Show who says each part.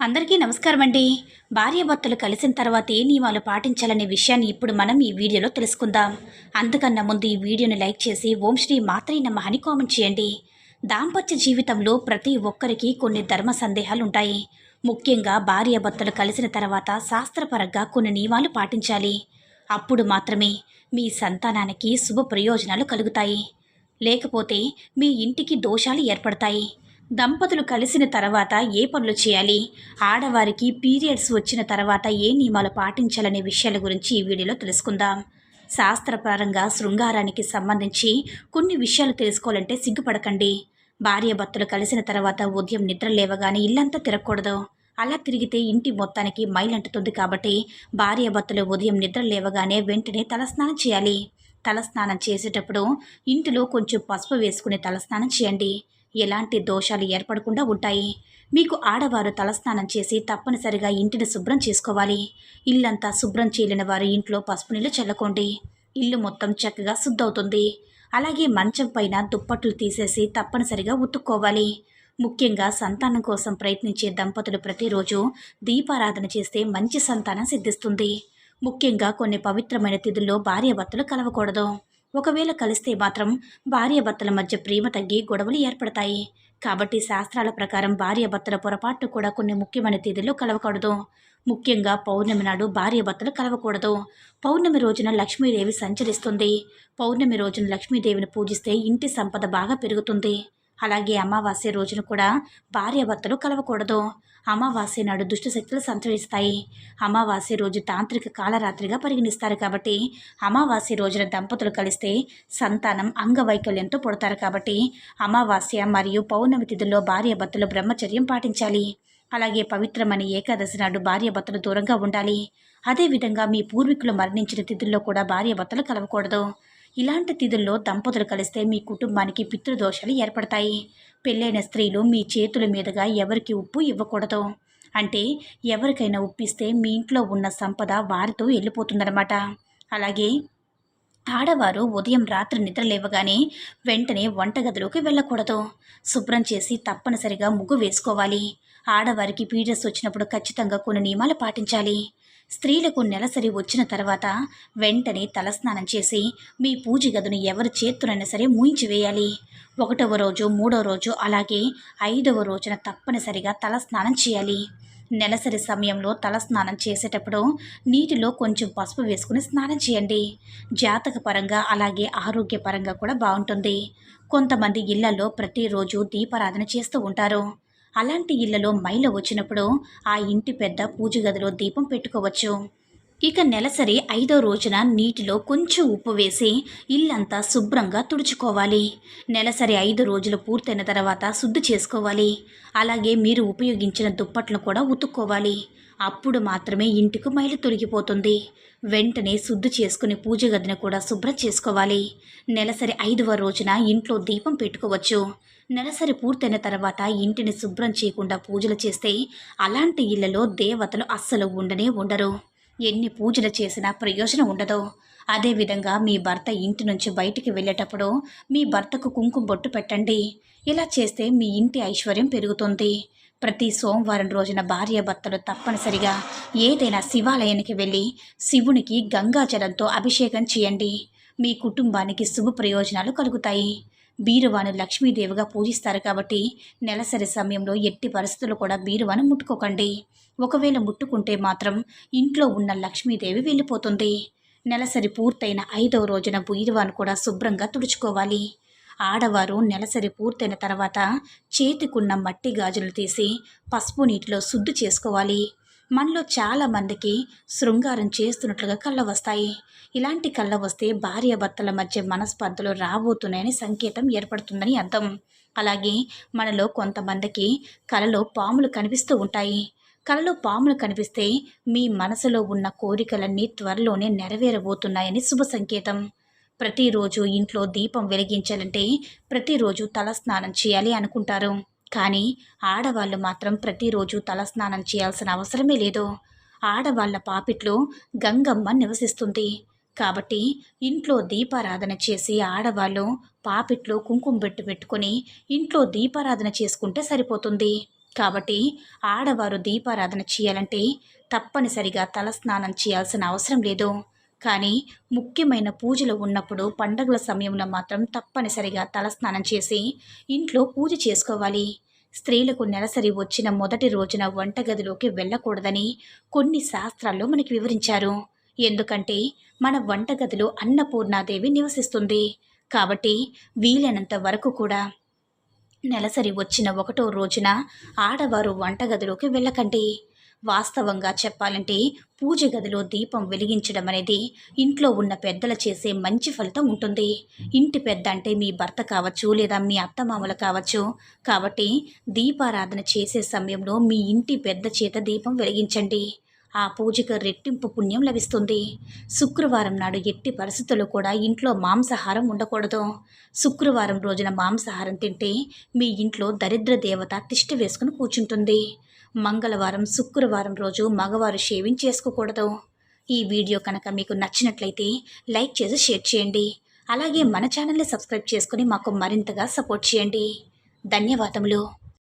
Speaker 1: అందరికీ నమస్కారం అండి. భార్యాభర్తలు కలిసిన తర్వాత ఏ నియమాలు పాటించాలనే విషయాన్ని ఇప్పుడు మనం ఈ వీడియోలో తెలుసుకుందాం. అంతకన్నా ముందు ఈ వీడియోని లైక్ చేసి ఓం శ్రీ మాత్రే నమః అని కామెంట్ చేయండి. దాంపత్య జీవితంలో ప్రతి ఒక్కరికి కొన్ని ధర్మ సందేహాలు ఉంటాయి. ముఖ్యంగా భార్యాభర్తలు కలిసిన తర్వాత శాస్త్రపరంగా కొన్ని నియమాలు పాటించాలి. అప్పుడు మాత్రమే మీ సంతానానికి శుభ ప్రయోజనాలు కలుగుతాయి. లేకపోతే మీ ఇంటికి దోషాలు ఏర్పడతాయి. దంపతులు కలిసిన తర్వాత ఏ పనులు చేయాలి, ఆడవారికి పీరియడ్స్ వచ్చిన తర్వాత ఏ నియమాలు పాటించాలనే విషయాల గురించి ఈ వీడియోలో తెలుసుకుందాం. శాస్త్రపరంగా శృంగారానికి సంబంధించి కొన్ని విషయాలు తెలుసుకోవాలంటే సిగ్గుపడకండి. భార్యాభర్తలు కలిసిన తర్వాత ఉదయం నిద్ర లేవగానే ఇల్లంతా తిరగకూడదు. అలా తిరిగితే ఇంటి మొత్తానికి మైలంటుతుంది. కాబట్టి భార్యాభర్తలు ఉదయం నిద్ర లేవగానే వెంటనే తలస్నానం చేయాలి. తలస్నానం చేసేటప్పుడు ఇంటిలో కొంచెం పసుపు వేసుకుని తలస్నానం చేయండి. ఎలాంటి దోషాలు ఏర్పడకుండా ఉంటాయి. మీకు ఆడవారు తలస్నానం చేసి తప్పనిసరిగా ఇంటిని శుభ్రం చేసుకోవాలి. ఇల్లంతా శుభ్రం చేయలేని వారు ఇంట్లో పసుపు నీళ్ళు చల్లుకోండి. ఇల్లు మొత్తం చక్కగా శుద్ధవుతుంది. అలాగే మంచం పైన దుప్పట్లు తీసేసి తప్పనిసరిగా ఉతుక్కోవాలి. ముఖ్యంగా సంతానం కోసం ప్రయత్నించే దంపతులు ప్రతిరోజు దీపారాధన చేస్తే మంచి సంతానం సిద్ధిస్తుంది. ముఖ్యంగా కొన్ని పవిత్రమైన తిథుల్లో భార్యాభర్తలు కలవకూడదు. ఒకవేళ కలిస్తే మాత్రం భార్యాభర్తల మధ్య ప్రేమ తగ్గి గొడవలు ఏర్పడతాయి. కాబట్టి శాస్త్రాల ప్రకారం భార్యాభర్తల పొరపాటు కూడా కొన్ని ముఖ్యమైన తేదీల్లో కలవకూడదు. ముఖ్యంగా పౌర్ణమి నాడు భార్యాభర్తలు కలవకూడదు. పౌర్ణమి రోజున లక్ష్మీదేవి సంచరిస్తుంది. పౌర్ణమి రోజున లక్ష్మీదేవిని పూజిస్తే ఇంటి సంపద బాగా పెరుగుతుంది. అలాగే అమావాస్య రోజున కూడా భార్యాభర్తలు కలవకూడదు. అమావాస్య నాడు దుష్టశక్తులు సంచరిస్తాయి. అమావాస్య రోజు తాంత్రిక కాలరాత్రిగా పరిగణిస్తారు. కాబట్టి అమావాస్య రోజున దంపతులు కలిస్తే సంతానం అంగవైకల్యంతో పుడతారు. కాబట్టి అమావాస్య మరియు పౌర్ణమి తిథుల్లో భార్యాభర్తలు బ్రహ్మచర్యం పాటించాలి. అలాగే పవిత్రమైన ఏకాదశి నాడు భార్యాభర్తలు దూరంగా ఉండాలి. అదేవిధంగా మీ పూర్వీకులు మరణించిన తిథుల్లో కూడా భార్యాభర్తలు కలవకూడదు. ఇలాంటి తిథుల్లో దంపతులు కలిస్తే మీ కుటుంబానికి పితృదోషాలు ఏర్పడతాయి. పెళ్ళైన స్త్రీలు మీ చేతుల మీదుగా ఎవరికి ఉప్పు ఇవ్వకూడదు. అంటే ఎవరికైనా ఉప్పిస్తే మీ ఇంట్లో ఉన్న సంపద వారితో వెళ్ళిపోతుందన్నమాట. అలాగే ఆడవారు ఉదయం రాత్రి నిద్ర లేవగానే వెంటనే వంటగదిలోకి వెళ్ళకూడదు. శుభ్రం చేసి తప్పనిసరిగా ముగ్గు వేసుకోవాలి. ఆడవారికి పీరియడ్స్ వచ్చినప్పుడు ఖచ్చితంగా కొన్ని నియమాలు పాటించాలి. స్త్రీలకు నెలసరి వచ్చిన తర్వాత వెంటనే తలస్నానం చేసి మీ పూజ గదిని ఎవరి చేతునైనా సరే మూయించివేయాలి. 1వ రోజు, 3వ రోజు, అలాగే 5వ రోజున తప్పనిసరిగా తలస్నానం చేయాలి. నెలసరి సమయంలో తలస్నానం చేసేటప్పుడు నీటిలో కొంచెం పసుపు వేసుకుని స్నానం చేయండి. జాతకపరంగా అలాగే ఆరోగ్యపరంగా కూడా బాగుంటుంది. కొంతమంది ఇళ్లలో ప్రతిరోజు దీపారాధన చేస్తూ ఉంటారు. అలాంటి ఇళ్లలో మైల వచ్చినప్పుడు ఆ ఇంటి పెద్ద పూజ గదిలో దీపం పెట్టుకోవచ్చు. ఇక నెలసరి 5వ రోజున నీటిలో కొంచెం ఉప్పు వేసి ఇల్లంతా శుభ్రంగా తుడుచుకోవాలి. నెలసరి 5 రోజులు పూర్తయిన తర్వాత శుద్ధి చేసుకోవాలి. అలాగే మీరు ఉపయోగించిన దుప్పట్లను కూడా ఉతుక్కోవాలి. అప్పుడు మాత్రమే ఇంటికి మైలు తొలగిపోతుంది. వెంటనే శుద్ధి చేసుకుని పూజ గదిని కూడా శుభ్రం చేసుకోవాలి. నెలసరి 5వ రోజున ఇంట్లో దీపం పెట్టుకోవచ్చు. నెలసరి పూర్తయిన తర్వాత ఇంటిని శుభ్రం చేయకుండా పూజలు చేస్తే అలాంటి ఇళ్లలో దేవతలు అస్సలు ఉండనే ఉండరు. ఎన్ని పూజలు చేసినా ప్రయోజనం ఉండదు. అదేవిధంగా మీ భర్త ఇంటి నుంచి బయటికి వెళ్ళేటప్పుడు మీ భర్తకు కుంకుమ బొట్టు పెట్టండి. ఇలా చేస్తే మీ ఇంటి ఐశ్వర్యం పెరుగుతుంది. ప్రతి సోమవారం రోజున భార్యాభర్తలు తప్పనిసరిగా ఏదైనా శివాలయానికి వెళ్ళి శివునికి గంగాజలంతో అభిషేకం చేయండి. మీ కుటుంబానికి శుభ ప్రయోజనాలు కలుగుతాయి. బీరువాను లక్ష్మీదేవిగా పూజిస్తారు. కాబట్టి నెలసరి సమయంలో ఎట్టి పరిస్థితులు కూడా బీరువాను ముట్టుకోకండి. ఒకవేళ ముట్టుకుంటే మాత్రం ఇంట్లో ఉన్న లక్ష్మీదేవి వెళ్ళిపోతుంది. నెలసరి పూర్తయిన 5వ రోజున బీరువాను కూడా శుభ్రంగా తుడుచుకోవాలి. ఆడవారు నెలసరి పూర్తయిన తర్వాత చేతికున్న మట్టి గాజులు తీసి పసుపు నీటిలో శుద్ధి చేసుకోవాలి. మనలో చాలామందికి శృంగారం చేస్తున్నట్లుగా కళ్ళ వస్తాయి. ఇలాంటి కళ్ళ వస్తే భార్యాభర్తల మధ్య మనస్పర్ధలు రాబోతున్నాయని సంకేతం ఏర్పడుతుందని అర్థం. అలాగే మనలో కొంతమందికి కలలో పాములు కనిపిస్తూ ఉంటాయి. కలలో పాములు కనిపిస్తే మీ మనసులో ఉన్న కోరికలన్నీ త్వరలోనే నెరవేరబోతున్నాయని శుభ సంకేతం. ప్రతిరోజు ఇంట్లో దీపం వెలిగించాలంటే ప్రతిరోజు తలస్నానం చేయాలి అనుకుంటారు. కానీ ఆడవాళ్ళు మాత్రం ప్రతిరోజు తలస్నానం చేయాల్సిన అవసరమే లేదు. ఆడవాళ్ల పాపిట్లో గంగమ్మ నివసిస్తుంది. కాబట్టి ఇంట్లో దీపారాధన చేసి ఆడవాళ్ళు పాపిట్లో కుంకుమ పెట్టుకొని ఇంట్లో దీపారాధన చేసుకుంటే సరిపోతుంది. కాబట్టి ఆడవారు దీపారాధన చేయాలంటే తప్పనిసరిగా తలస్నానం చేయాల్సిన అవసరం లేదు. కానీ ముఖ్యమైన పూజలు ఉన్నప్పుడు పండగల సమయంలో మాత్రం తప్పనిసరిగా తలస్నానం చేసి ఇంట్లో పూజ చేసుకోవాలి. స్త్రీలకు నెలసరి వచ్చిన మొదటి రోజున వంటగదిలోకి వెళ్ళకూడదని కొన్ని శాస్త్రాల్లో మనకి వివరించారు. ఎందుకంటే మన వంటగదిలో అన్నపూర్ణాదేవి నివసిస్తుంది. కాబట్టి వీలైనంత వరకు కూడా నెలసరి వచ్చిన ఒకటో రోజున ఆడవారు వంటగదిలోకి వెళ్ళకండి. వాస్తవంగా చెప్పాలంటే పూజ గదిలో దీపం వెలిగించడం అనేది ఇంట్లో ఉన్న పెద్దలు చేసే మంచి ఫలితం ఉంటుంది. ఇంటి పెద్ద అంటే మీ భర్త కావచ్చు, లేదా మీ అత్తమామలు కావచ్చు. కాబట్టి దీపారాధన చేసే సమయంలో మీ ఇంటి పెద్ద చేత దీపం వెలిగించండి. ఆ పూజకు రెట్టింపు పుణ్యం లభిస్తుంది. శుక్రవారం నాడు ఎట్టి పరిస్థితుల్లో కూడా ఇంట్లో మాంసాహారం ఉండకూడదు. శుక్రవారం రోజున మాంసాహారం తింటే మీ ఇంట్లో దరిద్ర దేవత తిష్ట వేసుకుని కూర్చుంటుంది. మంగళవారం, శుక్రవారం రోజు మగవారు షేవింగ్ చేసుకోకూడదు. ఈ వీడియో కనుక మీకు నచ్చినట్లయితే లైక్ చేసి షేర్ చేయండి. అలాగే మన ఛానల్ని సబ్స్క్రైబ్ చేసుకుని మాకు మరింతగా సపోర్ట్ చేయండి. ధన్యవాదములు.